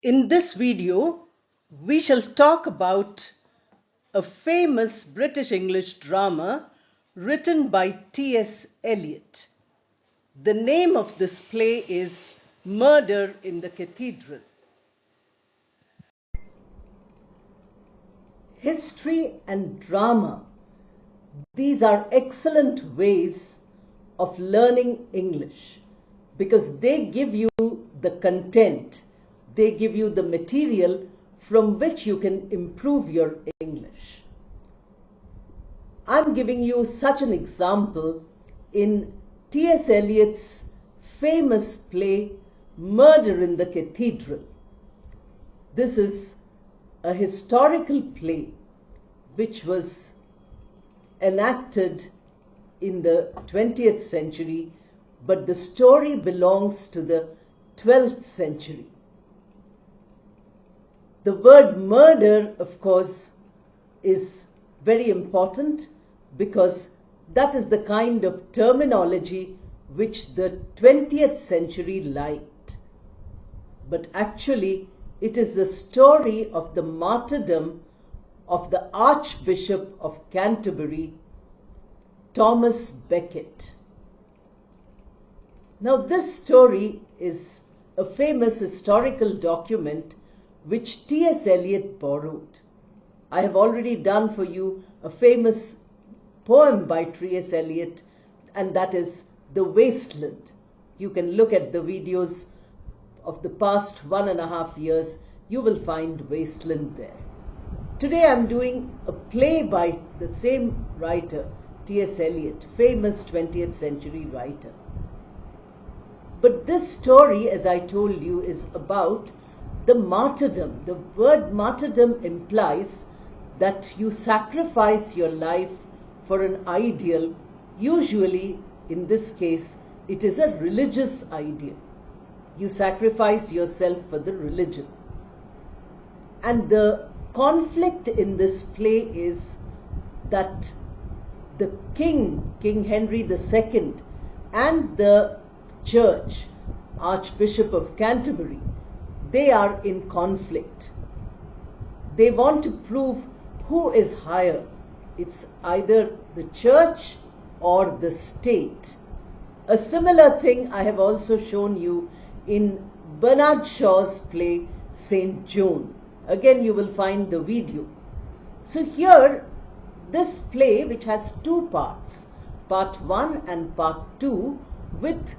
In this video, we shall talk about a famous British English drama written by T.S. Eliot. The name of this play is Murder in the Cathedral. History and drama, these are excellent ways of learning English because they give you the content, they give you the material from which you can improve your English. I'm giving you such an example in T.S. Eliot's famous play Murder in the Cathedral. This is a historical play which was enacted in the 20th century, but the story belongs to the 12th century. The word murder, of course, is very important because that is the kind of terminology which the 20th century liked. But actually, it is the story of the martyrdom of the Archbishop of Canterbury, Thomas Becket. Now, this story is a famous historical document which T.S. Eliot borrowed. I have already done for you a famous poem by T.S. Eliot, and that is The Wasteland. You can look at the videos of the past 1.5 years. You will find Wasteland there. Today I'm doing a play by the same writer, T.S. Eliot, famous 20th century writer. But this story, as I told you, is about the martyrdom. The word martyrdom implies that you sacrifice your life for an ideal. Usually, in this case, it is a religious ideal. You sacrifice yourself for the religion. And the conflict in this play is that the King Henry II, and the Church, Archbishop of Canterbury, they are in conflict. They want to prove who is higher. It's either the church or the state. A similar thing I have also shown you in Bernard Shaw's play St. John. Again, you will find the video. So here, this play, which has two parts, part 1 and part 2, with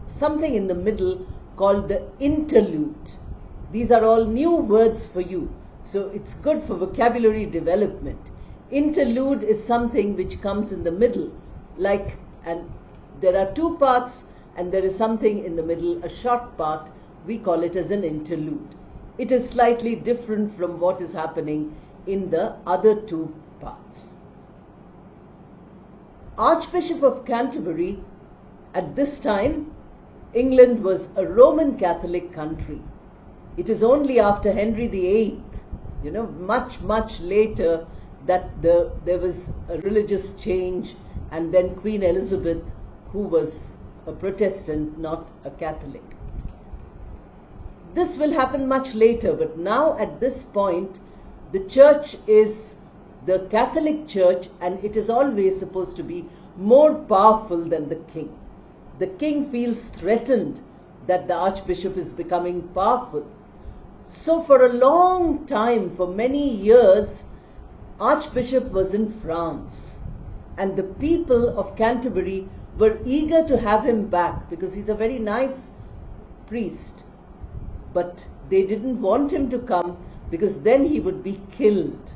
something in the middle called the interlude. These are all new words for you, so it's good for vocabulary development. Interlude is something which comes in the middle, and there are two parts and there is something in the middle, a short part. We call it as an interlude. It is slightly different from what is happening in the other two parts. Archbishop of Canterbury, at this time, England was a Roman Catholic country. It is only after Henry VIII, much later, that there was a religious change, and then Queen Elizabeth, who was a Protestant, not a Catholic. This will happen much later, but now at this point, the church is the Catholic Church, and it is always supposed to be more powerful than the king. The king feels threatened that the Archbishop is becoming powerful. So for a long time, for many years, Archbishop was in France, and the people of Canterbury were eager to have him back because he's a very nice priest. But they didn't want him to come because then he would be killed.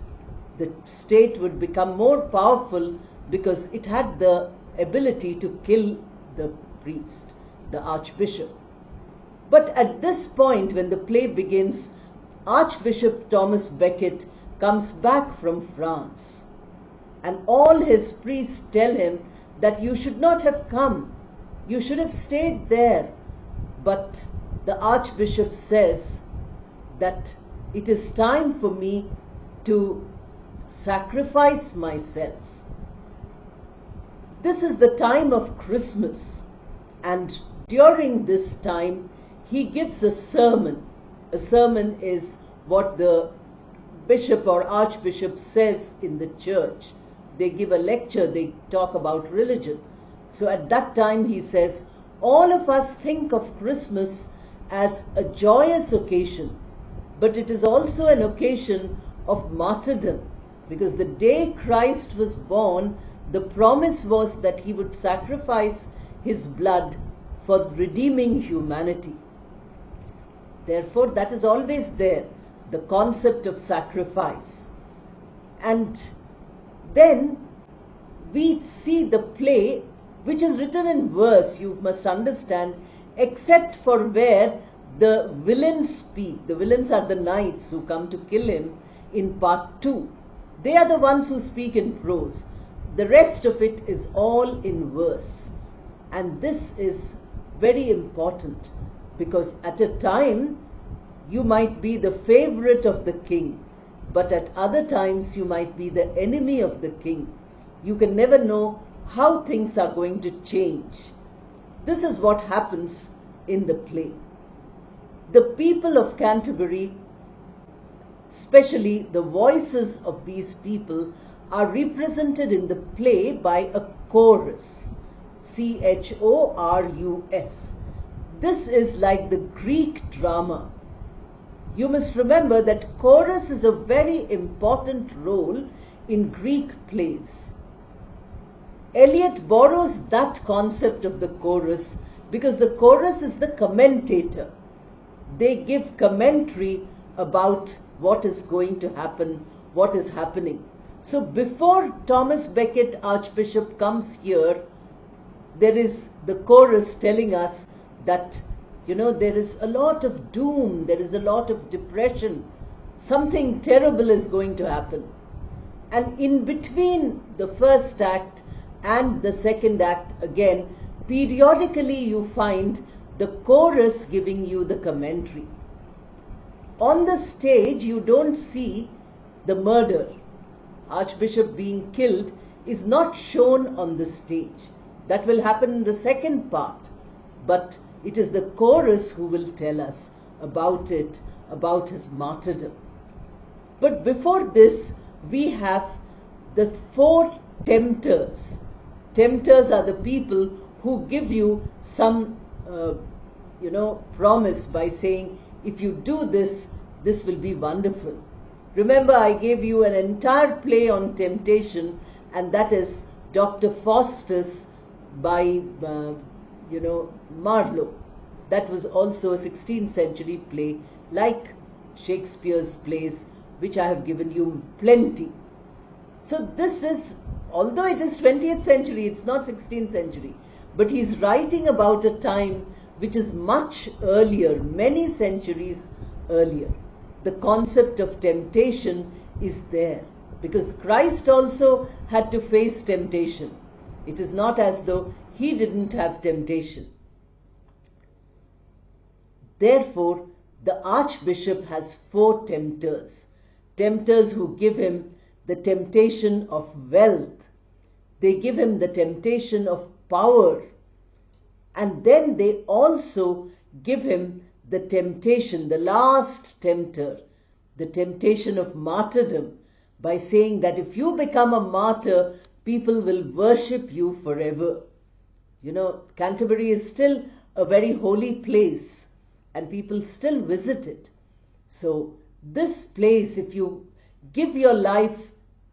The state would become more powerful because it had the ability to kill the priest, the archbishop. But at this point, when the play begins, Archbishop Thomas Becket comes back from France, and all his priests tell him that you should not have come, you should have stayed there. But the Archbishop says that it is time for me to sacrifice myself. This is the time of Christmas, and during this time he gives a sermon A sermon is what the bishop or archbishop says in the church. They give a lecture, they talk about religion. So at that time he says, all of us think of Christmas as a joyous occasion, but it is also an occasion of martyrdom, because the day Christ was born, the promise was that he would sacrifice his blood for redeeming humanity. Therefore, that is always there, the concept of sacrifice. And then we see the play, which is written in verse, you must understand, except for where the villains speak. The villains are the knights who come to kill him in part 2. They are the ones who speak in prose. The rest of it is all in verse. And this is very important, because at a time you might be the favorite of the king, but at other times you might be the enemy of the king. You can never know how things are going to change. This is what happens in the play. The people of Canterbury, especially the voices of these people, are represented in the play by a chorus. C-H-O-R-U-S. This is like the Greek drama. You must remember that chorus is a very important role in Greek plays. Eliot borrows that concept of the chorus because the chorus is the commentator. They give commentary about what is going to happen, what is happening. So before Thomas Becket, Archbishop, comes here, there is the chorus telling us that, there is a lot of doom, there is a lot of depression, something terrible is going to happen. And in between the first act and the second act, again, periodically you find the chorus giving you the commentary. On the stage, you don't see the murder. Archbishop being killed is not shown on the stage. That will happen in the second part. But it is the chorus who will tell us about it, about his martyrdom. But before this, we have the 4 tempters. Tempters are the people who give you some, promise by saying, if you do this, this will be wonderful. Remember, I gave you an entire play on temptation, and that is Dr. Faustus by, Marlowe. That was also a 16th century play, like Shakespeare's plays, which I have given you plenty. So this is, although it is 20th century, it's not 16th century, but he's writing about a time which is much earlier, many centuries earlier. The concept of temptation is there, because Christ also had to face temptation. It is not as though he didn't have temptation. Therefore, the Archbishop has 4 tempters. Tempters who give him the temptation of wealth. They give him the temptation of power. And then they also give him the temptation, the last tempter, the temptation of martyrdom, by saying that if you become a martyr, people will worship you forever. Canterbury is still a very holy place, and people still visit it. So this place, if you give your life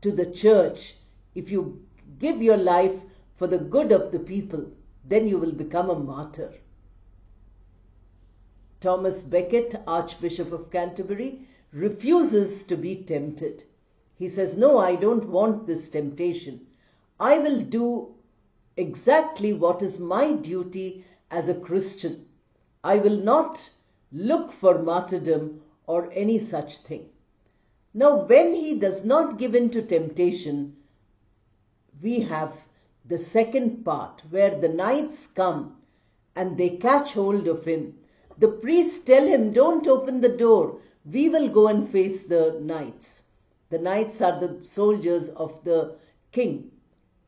to the church, if you give your life for the good of the people, then you will become a martyr. Thomas Becket, Archbishop of Canterbury, refuses to be tempted. He says, no, I don't want this temptation. I will do exactly what is my duty as a Christian. I will not look for martyrdom or any such thing. Now, when he does not give in to temptation, we have the second part where the knights come and they catch hold of him. The priests tell him, don't open the door. We will go and face the knights. The knights are the soldiers of the king.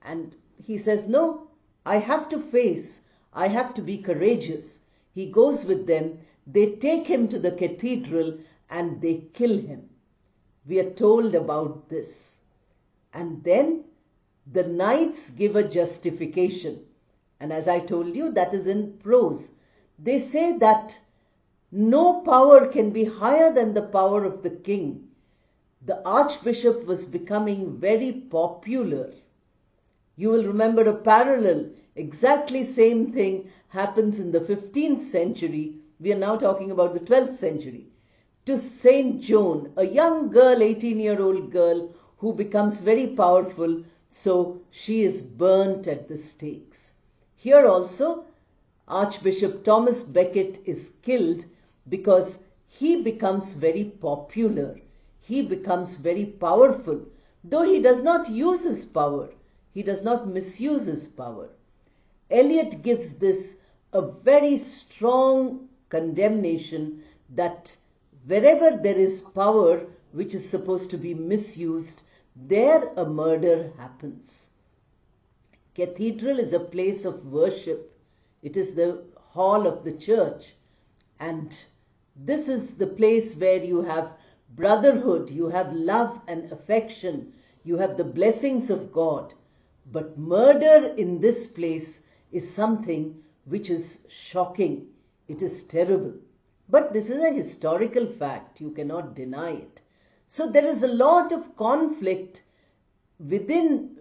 And he says, no, I have to face. I have to be courageous. He goes with them. They take him to the cathedral and they kill him. We are told about this. And then the knights give a justification. And as I told you, that is in prose. They say that no power can be higher than the power of the king. The archbishop was becoming very popular. You will remember a parallel, exactly same thing happens in the 15th century. We are now talking about the 12th century. To Saint Joan, a young girl, 18-year-old girl, who becomes very powerful, so she is burnt at the stakes. Here also, Archbishop Thomas Becket is killed because he becomes very popular. He becomes very powerful, though he does not use his power. He does not misuse his power. Eliot gives this a very strong condemnation that wherever there is power which is supposed to be misused, there a murder happens. Cathedral is a place of worship. It is the hall of the church. And this is the place where you have brotherhood, you have love and affection, you have the blessings of God. But murder in this place is something which is shocking. It is terrible. But this is a historical fact. You cannot deny it. So there is a lot of conflict within,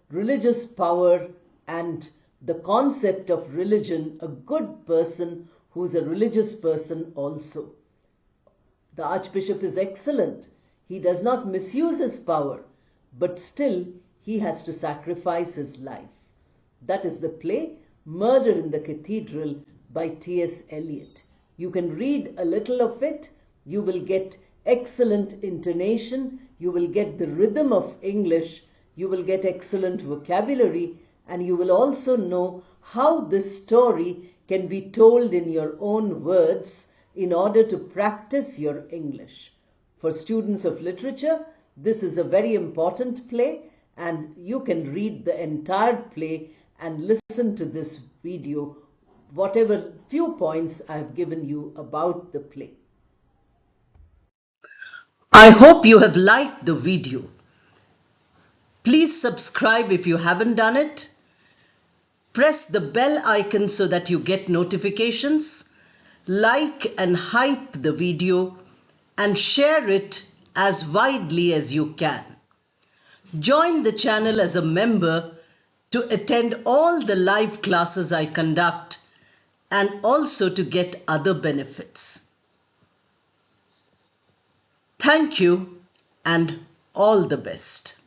religious power and the concept of religion, a good person who is a religious person also. The Archbishop is excellent. He does not misuse his power, but still he has to sacrifice his life. That is the play Murder in the Cathedral by T.S.Eliot. You can read a little of it. You will get excellent intonation. You will get the rhythm of English. You will get excellent vocabulary. And you will also know how this story can be told in your own words in order to practice your English. For students of literature, this is a very important play, and you can read the entire play and listen to this video, whatever few points I have given you about the play. I hope you have liked the video. Please subscribe if you haven't done it. Press the bell icon so that you get notifications. Like and hype the video and share it as widely as you can. Join the channel as a member to attend all the live classes I conduct and also to get other benefits. Thank you and all the best.